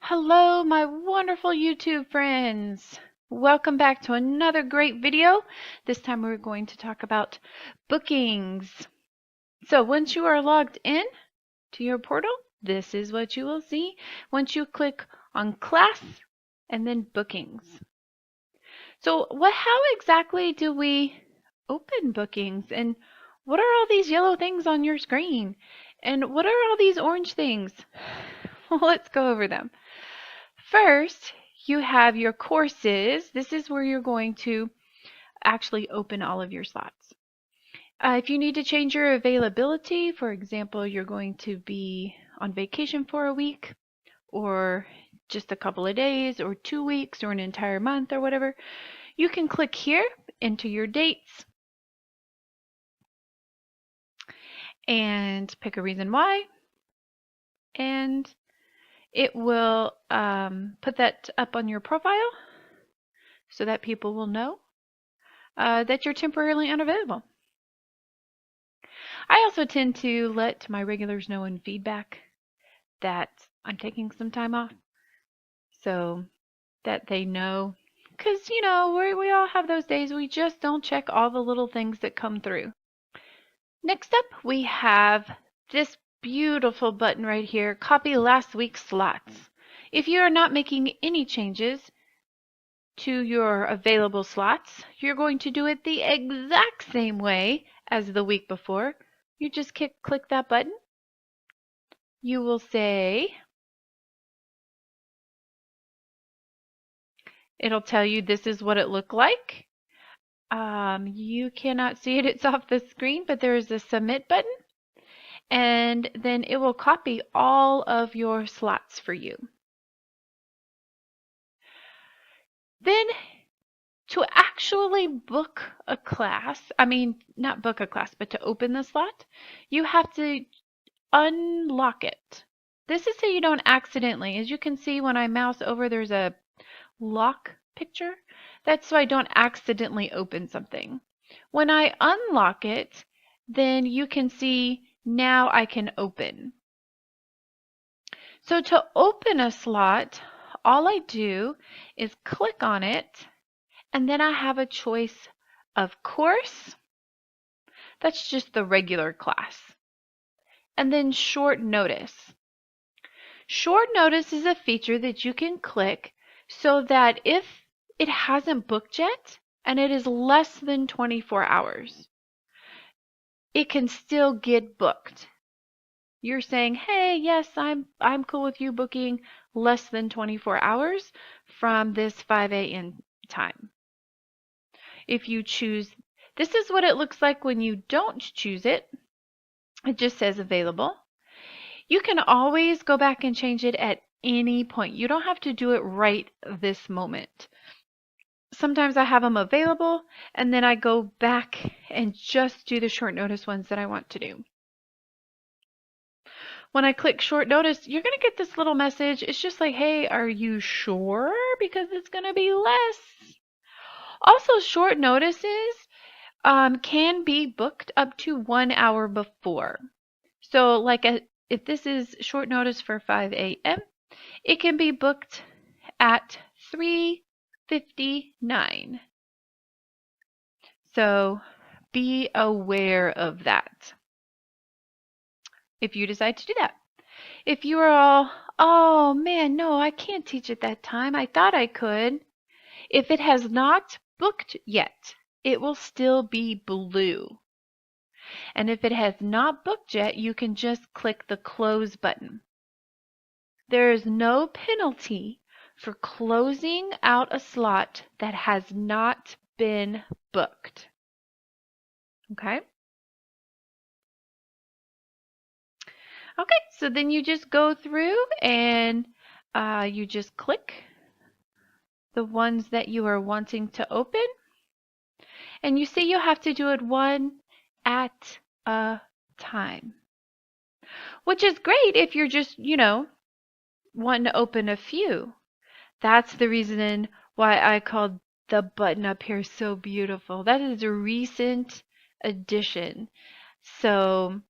Hello, my wonderful YouTube friends. Welcome back to another great video. This time we're going to talk about bookings. So once you are logged in to your portal, this is what you will see once you click on class and then bookings. So how exactly do we open bookings, and what are all these yellow things on your screen? And what are all these orange things? Well, let's go over them. First, you have your courses. This is where you're going to actually open all of your slots. If you need to change your availability, for example, you're going to be on vacation for a week or just a couple of days or 2 weeks or an entire month or whatever, you can click here, enter your dates, and pick a reason why, and it will put that up on your profile so that people will know that you're temporarily unavailable. I also tend to let my regulars know in feedback that I'm taking some time off so that they know. Because, we all have those days we just don't check all the little things that come through. Next up, we have this beautiful button right here, copy last week's slots. If you are not making any changes to your available slots, you're going to do it the exact same way as the week before. You just click that button. You will say, it'll tell you this is what it looked like. You cannot see it, it's off the screen, but there is a submit button, and then it will copy all of your slots for you. Then to actually book a class, not book a class, but to open the slot, you have to unlock it. This is so you don't accidentally, as you can see when I mouse over, there's a lock picture. That's so I don't accidentally open something. When I unlock it, then you can see now I can open. So to open a slot, all I do is click on it, and then I have a choice of course. That's just the regular class. And then short notice. Short notice is a feature that you can click so that if it hasn't booked yet and it is less than 24 hours, it can still get booked. You're saying, hey, yes, I'm cool with you booking less than 24 hours from this 5 a.m. time. If you choose, this is what it looks like when you don't choose it. It just says available. You can always go back and change it at any point. You don't have to do it right this moment. Sometimes I have them available, and then I go back and just do the short notice ones that I want to do. When I click short notice, you're going to get this little message. It's just like, hey, are you sure? Because it's going to be less. Also, short notices can be booked up to 1 hour before. So like if this is short notice for 5 a.m., it can be booked at 3:59. So be aware of that if you decide to do that. If you are all, oh man, no, I can't teach at that time. I thought I could. If it has not booked yet, it will still be blue. And if it has not booked yet, you can just click the close button. There is no penalty for closing out a slot that has not been booked. Okay? Okay, so then you just go through and you just click the ones that you are wanting to open. And you see you have to do it one at a time, which is great if you're just, wanting to open a few. That's the reason why I called the button up here so beautiful. That is a recent addition. So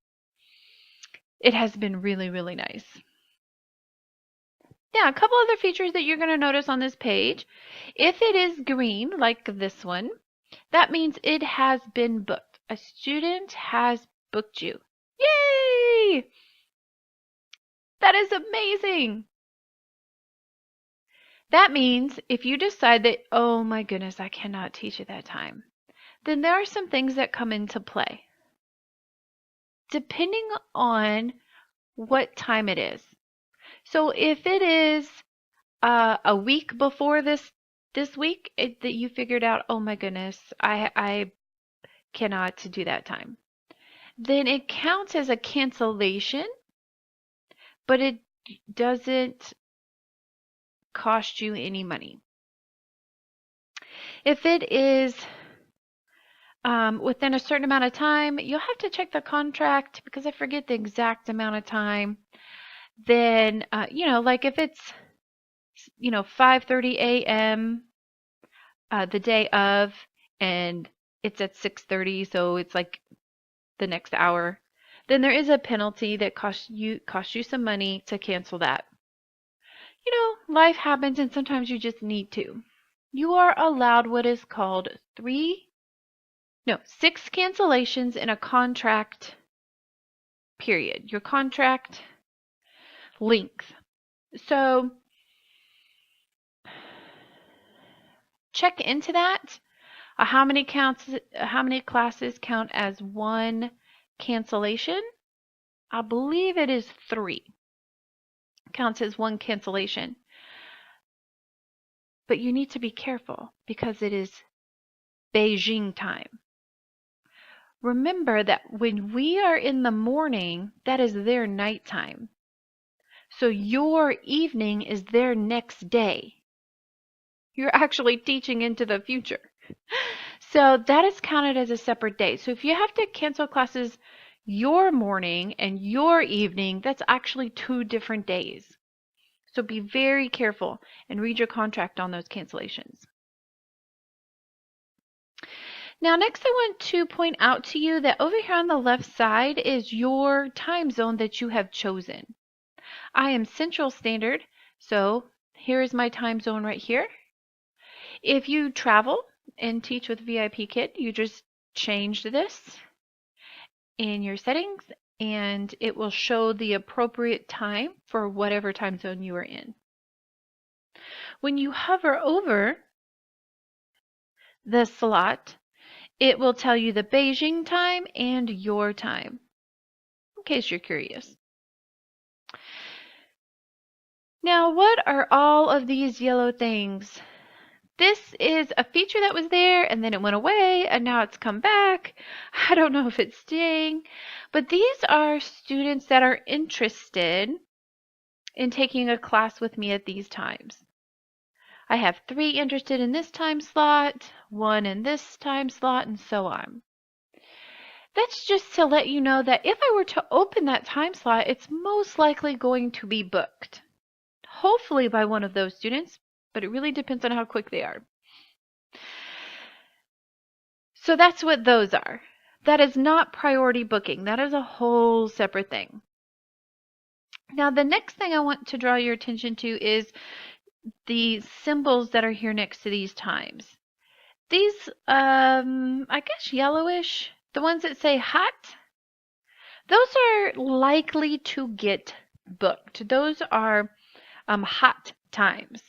it has been really, really nice. Yeah, a couple other features that you're going to notice on this page. If it is green, like this one, that means it has been booked. A student has booked you. Yay! That is amazing. That means if you decide that, oh my goodness, I cannot teach at that time, then there are some things that come into play. Depending on what time it is. So if it is a week before this week that you figured out, oh my goodness, I cannot do that time, then it counts as a cancellation, but it doesn't cost you any money. If it is within a certain amount of time, you'll have to check the contract because I forget the exact amount of time. Then, like if it's, 5:30 a.m. The day of, and it's at 6:30, so it's like the next hour, then there is a penalty that costs you some money to cancel that. Life happens and sometimes you just need to. You are allowed what is called 6 cancellations in a contract period, your contract length. So check into that. How many classes count as one cancellation? I believe it is 3. Counts as one cancellation. But you need to be careful because it is Beijing time. Remember that when we are in the morning, that is their nighttime. So your evening is their next day. You're actually teaching into the future. So that is counted as a separate day. So if you have to cancel classes your morning and your evening, that's actually 2 different days. So be very careful and read your contract on those cancellations. Now, next I want to point out to you that over here on the left side is your time zone that you have chosen. I am Central Standard, so here is my time zone right here. If you travel and teach with VIPKID, you just change this in your settings and it will show the appropriate time for whatever time zone you are in. When you hover over the slot, it will tell you the Beijing time and your time, in case you're curious. Now, what are all of these yellow things? This is a feature that was there and then it went away and now it's come back. I don't know if it's staying, but these are students that are interested in taking a class with me at these times. I have 3 interested in this time slot, 1 in this time slot, and so on. That's just to let you know that if I were to open that time slot, it's most likely going to be booked. Hopefully by one of those students, but it really depends on how quick they are. So that's what those are. That is not priority booking. That is a whole separate thing. Now, the next thing I want to draw your attention to is the symbols that are here next to these times. These, I guess yellowish, the ones that say hot, those are likely to get booked. Those are hot times.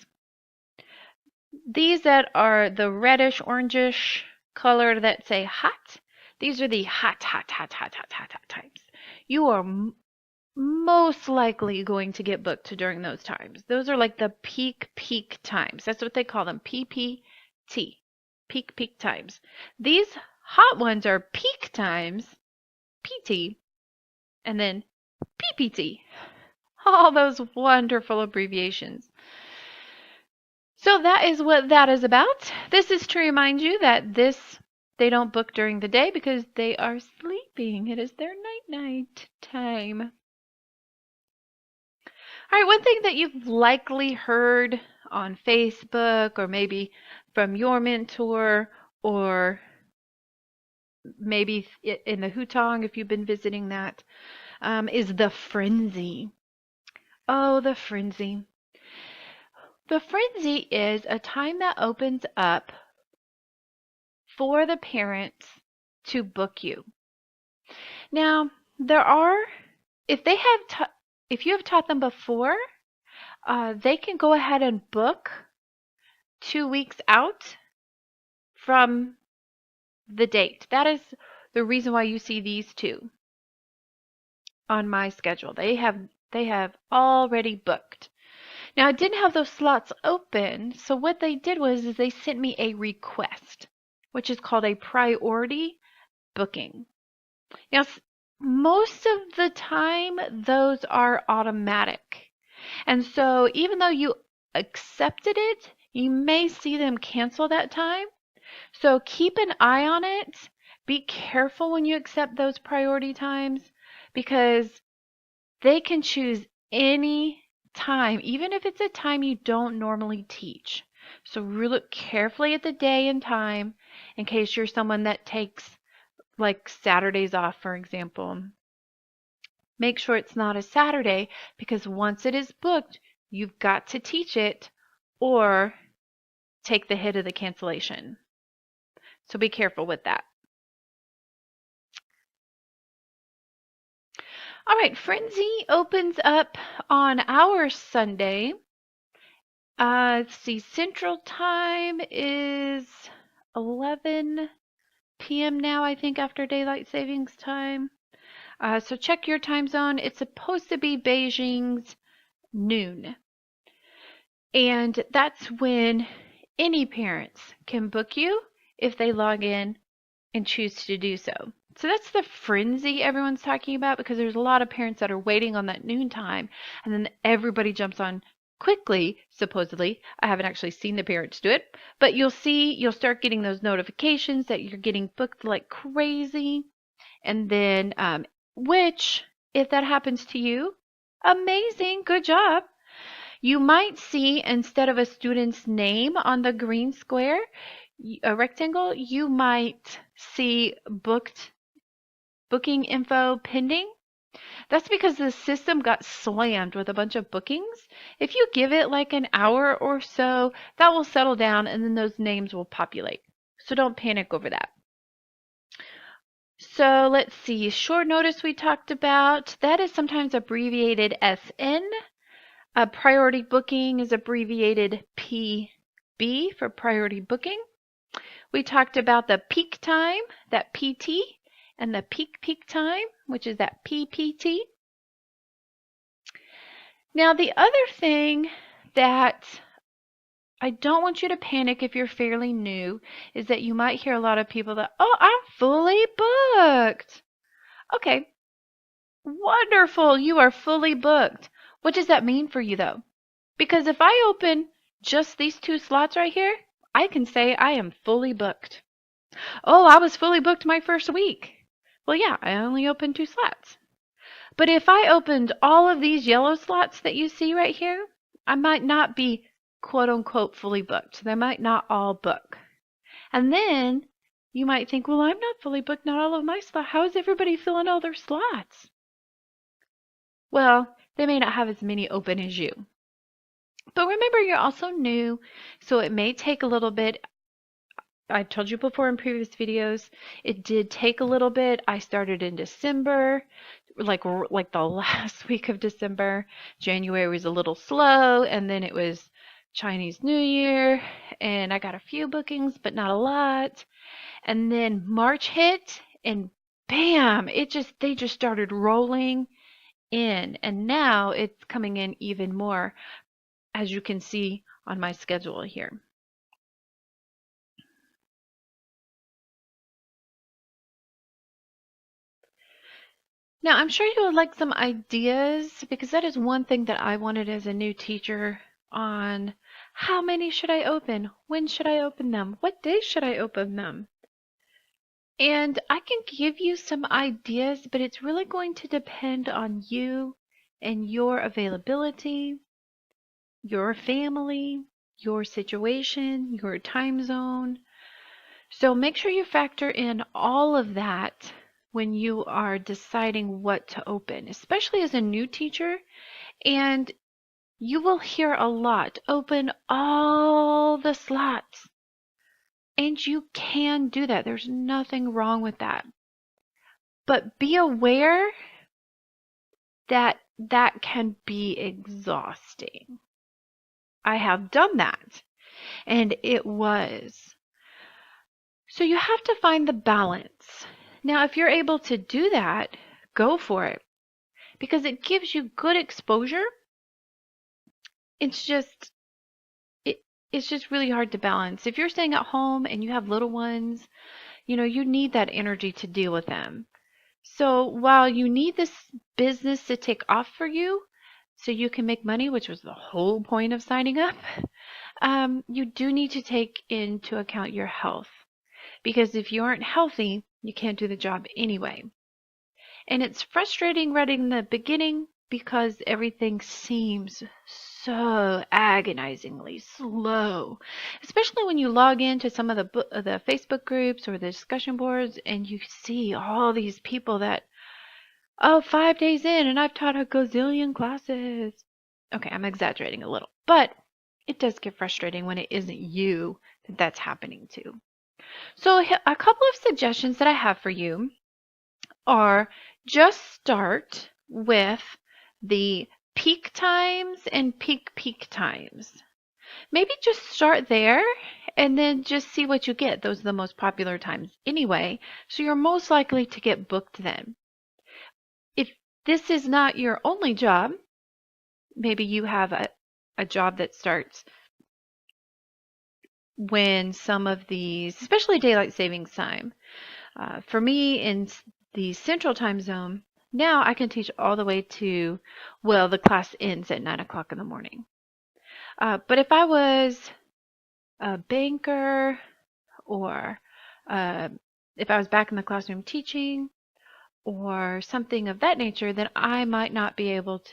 These that are the reddish, orangish color that say hot, these are the hot times. You are most likely going to get booked during those times. Those are like the peak times. That's what they call them, PPT, peak times. These hot ones are peak times, PT, and then PPT. All those wonderful abbreviations. So that is what that is about. This is to remind you that they don't book during the day because they are sleeping. It is their night time. All right, one thing that you've likely heard on Facebook or maybe from your mentor or maybe in the Hutong if you've been visiting that, is the frenzy. Oh, the frenzy. The frenzy is a time that opens up for the parents to book you. Now, there are, if they have, if you have taught them before, they can go ahead and book 2 weeks out from the date. That is the reason why you see these two on my schedule. They have already booked. Now, I didn't have those slots open, so what they did was is they sent me a request, which is called a priority booking. Now, most of the time, those are automatic. And so even though you accepted it, you may see them cancel that time. So keep an eye on it. Be careful when you accept those priority times because they can choose any time, even if it's a time you don't normally teach. So look carefully at the day and time in case you're someone that takes like Saturdays off, for example. Make sure it's not a Saturday because once it is booked, you've got to teach it or take the hit of the cancellation. So be careful with that. All right, Frenzy opens up on our Sunday. Let's see, Central Time is 11 p.m. now, I think, after Daylight Savings Time. So check your time zone. It's supposed to be Beijing's noon. And that's when any parents can book you if they log in and choose to do so. So that's the frenzy everyone's talking about because there's a lot of parents that are waiting on that noon time and then everybody jumps on quickly, supposedly. I haven't actually seen the parents do it, but you'll start getting those notifications that you're getting booked like crazy. And then, which, if that happens to you, amazing, good job. You might see instead of a student's name on the green square, a rectangle, you might see booking info pending. That's because the system got slammed with a bunch of bookings. If you give it like an hour or so, that will settle down and then those names will populate. So don't panic over that. So let's see, short notice we talked about. That is sometimes abbreviated SN. A priority booking is abbreviated PB for priority booking. We talked about the peak time, that PT, and the peak time, which is that PPT. Now, the other thing that I don't want you to panic if you're fairly new is that you might hear a lot of people that, oh, I'm fully booked. Okay, wonderful. You are fully booked. What does that mean for you, though? Because if I open just these two slots right here, I can say I am fully booked. Oh, I was fully booked my first week. Well, yeah, I only opened 2 slots. But if I opened all of these yellow slots that you see right here, I might not be quote unquote fully booked. They might not all book. And then you might think, well, I'm not fully booked, not all of my slots. How is everybody filling all their slots? Well, they may not have as many open as you. But remember, you're also new, so it may take a little bit. I told you before in previous videos, it did take a little bit. I started in December, like the last week of December. January was a little slow, and then it was Chinese New Year, and I got a few bookings, but not a lot. And then March hit, and bam, they just started rolling in, and now it's coming in even more, as you can see on my schedule here. Now, I'm sure you would like some ideas because that is one thing that I wanted as a new teacher on how many should I open? When should I open them? What day should I open them? And I can give you some ideas, but it's really going to depend on you and your availability, your family, your situation, your time zone. So make sure you factor in all of that when you are deciding what to open, especially as a new teacher. And You will hear a lot. Open all the slots. And you can do that. There's nothing wrong with that. But be aware that that can be exhausting. I have done that, and it was. So you have to find the balance. Now, if you're able to do that, go for it because it gives you good exposure. It's just it, it's just really hard to balance. If you're staying at home and you have little ones, you need that energy to deal with them. So while you need this business to take off for you so you can make money, which was the whole point of signing up, you do need to take into account your health. Because if you aren't healthy, you can't do the job anyway. And it's frustrating right in the beginning because everything seems so agonizingly slow, especially when you log into some of the Facebook groups or the discussion boards and you see all these people that, oh, 5 days in and I've taught a gazillion classes. Okay, I'm exaggerating a little, but it does get frustrating when it isn't you that that's happening to. So a couple of suggestions that I have for you are just start with the peak times and peak times. Maybe just start there and then just see what you get. Those are the most popular times anyway, so you're most likely to get booked then. If this is not your only job, maybe you have a job that starts when some of these, especially daylight savings time. For me, in the central time zone, now I can teach all the way to, well, the class ends at 9 o'clock in the morning. But if I was a banker or if I was back in the classroom teaching or something of that nature, then I might not be able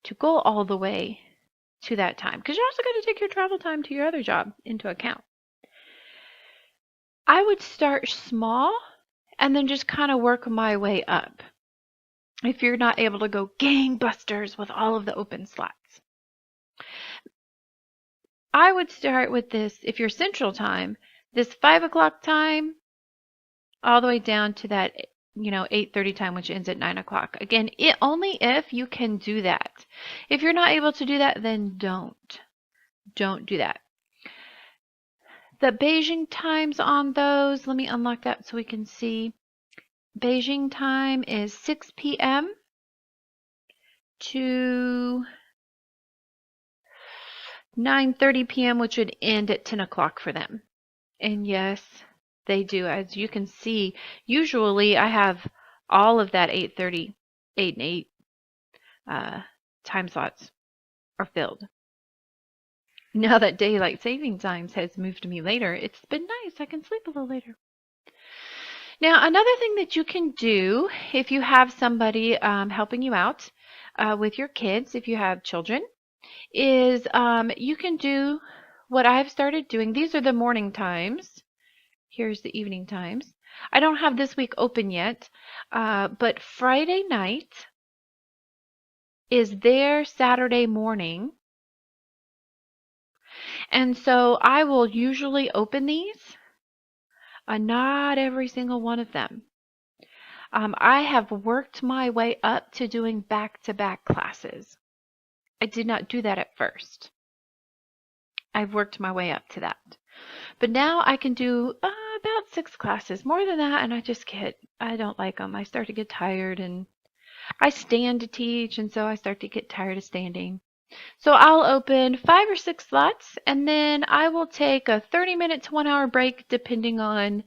to go all the way to that time because you're also going to take your travel time to your other job into account. I would start small and then just kind of work my way up if you're not able to go gangbusters with all of the open slots. I would start with this, if you're central time, this 5 o'clock time all the way down to that 8:30 time, which ends at 9 o'clock. Again, only if you can do that. If you're not able to do that, then don't do that. The Beijing times on those, let me unlock that so we can see. Beijing time is 6 p.m. to 9:30 p.m., which would end at 10 o'clock for them. And yes, they do. As you can see, usually I have all of that 8:30, 8 and 8 time slots are filled. Now that daylight saving times has moved me later, it's been nice. I can sleep a little later. Now, another thing that you can do if you have somebody helping you out with your kids, if you have children, is you can do what I've started doing. These are the morning times. Here's the evening times. I don't have this week open yet, but Friday night is their Saturday morning. And so I will usually open these, not every single one of them. I have worked my way up to doing back-to-back classes. I did not do that at first. I've worked my way up to that. But now I can do about 6 classes. More than that, and I don't like them. I start to get tired, and I stand to teach, and so I start to get tired of standing. So I'll open 5 or 6 slots, and then I will take a 30-minute to 1-hour break depending on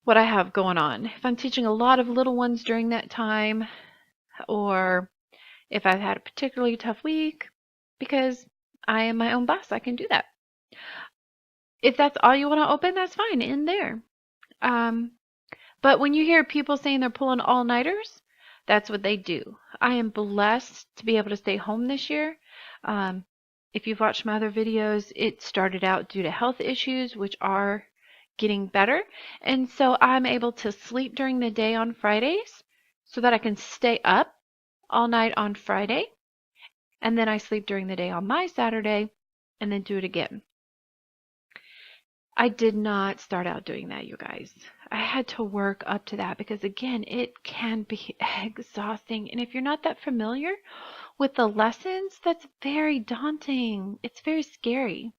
what I have going on. If I'm teaching a lot of little ones during that time, or if I've had a particularly tough week, because I am my own boss, I can do that. If that's all you want to open, that's fine, in there. But when you hear people saying they're pulling all-nighters, that's what they do. I am blessed to be able to stay home this year. If you've watched my other videos, it started out due to health issues, which are getting better. And so I'm able to sleep during the day on Fridays so that I can stay up all night on Friday. and then I sleep during the day on my Saturday and then do it again. I did not start out doing that, you guys. I had to work up to that because, again, it can be exhausting. And if you're not that familiar with the lessons, that's very daunting. It's very scary.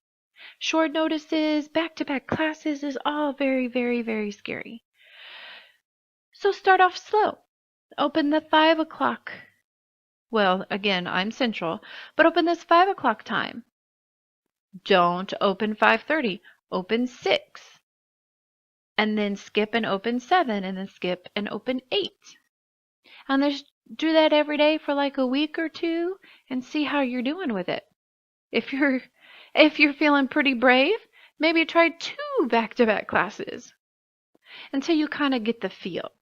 Short notices, back-to-back classes is all very, very, very scary. So start off slow. Open the 5 o'clock. Well, again, I'm central, but open this 5 o'clock time. Don't open 5:30. Open 6. And then skip and open 7, and then skip and open 8. And just do that every day for like a week or two and see how you're doing with it. If you're feeling pretty brave, maybe try 2 back-to-back classes until you kind of get the feel.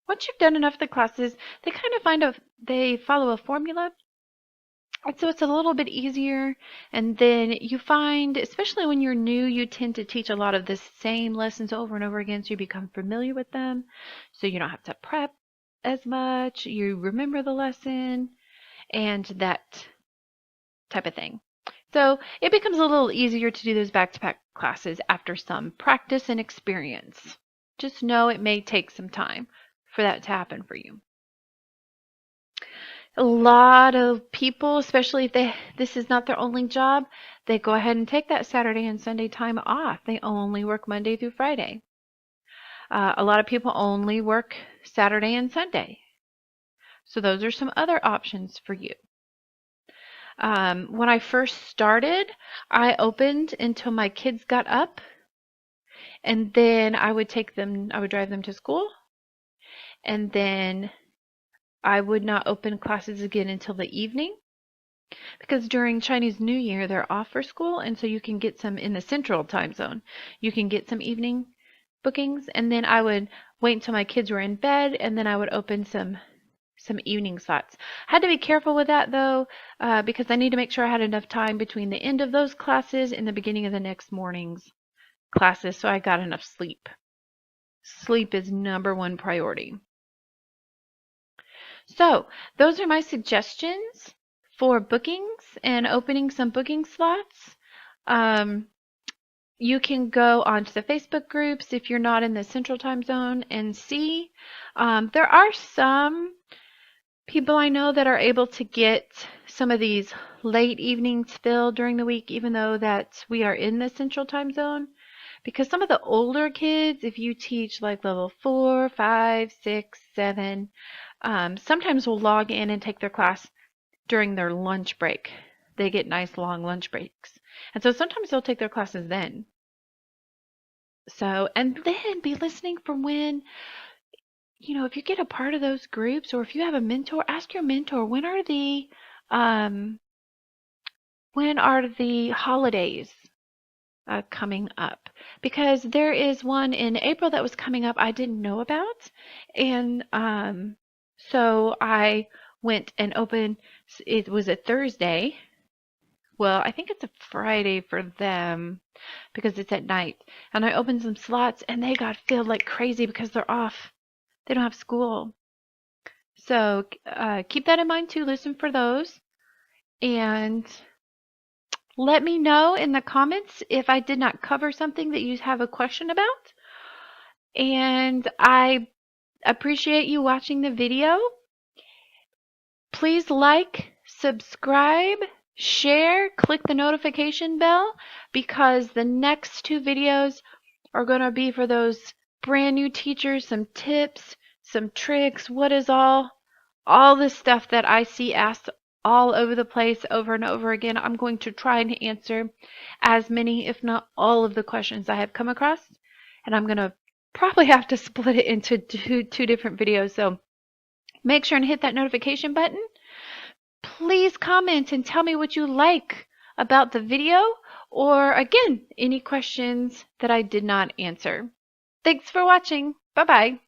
Once you've done enough of the classes, they kind of they follow a formula. And so it's a little bit easier. And then you find, especially when you're new, you tend to teach a lot of the same lessons over and over again, so you become familiar with them. So you don't have to prep as much. You remember the lesson and that type of thing. So it becomes a little easier to do those back-to-back classes after some practice and experience. Just know it may take some time for that to happen for you. A lot of people, especially if this is not their only job, they go ahead and take that Saturday and Sunday time off. They only work Monday through Friday. A lot of people only work Saturday and Sunday. So those are some other options for you. When I first started, I opened until my kids got up, and then I would drive them to school, and then I would not open classes again until the evening, because during Chinese New Year they're off for school, and so you can get some in the central time zone. You can get some evening bookings, and then I would wait until my kids were in bed, and then I would open some evening slots. I had to be careful with that though, because I need to make sure I had enough time between the end of those classes and the beginning of the next morning's classes, so I got enough sleep. Sleep is #1 priority. So those are my suggestions for bookings and opening some booking slots. You can go onto the Facebook groups if you're not in the central time zone and see. There are some people I know that are able to get some of these late evenings filled during the week, even though that we are in the central time zone. Because some of the older kids, if you teach like level 4, 5, 6, 7, sometimes will log in and take their class during their lunch break. They get nice long lunch breaks. And so sometimes they'll take their classes then. So, and then be listening for when, if you get a part of those groups, or if you have a mentor, ask your mentor, when are the holidays coming up? Because there is one in April that was coming up I didn't know about, and so I went and opened. It was a Thursday. Well, I think it's a Friday for them because it's at night. And I opened some slots and they got filled like crazy because they're off. They don't have school. So keep that in mind too. Listen for those. And let me know in the comments if I did not cover something that you have a question about. And I appreciate you watching the video. Please like, subscribe, share, click the notification bell, because the next 2 videos are going to be for those brand new teachers, some tips, some tricks, what is all this stuff that I see asked all over the place over and over again. I'm going to try and answer as many, if not all, of the questions I have come across, and I'm going to probably have to split it into two different videos. So make sure and hit that notification button. Please comment and tell me what you like about the video, or again, any questions that I did not answer. Thanks for watching. Bye-bye.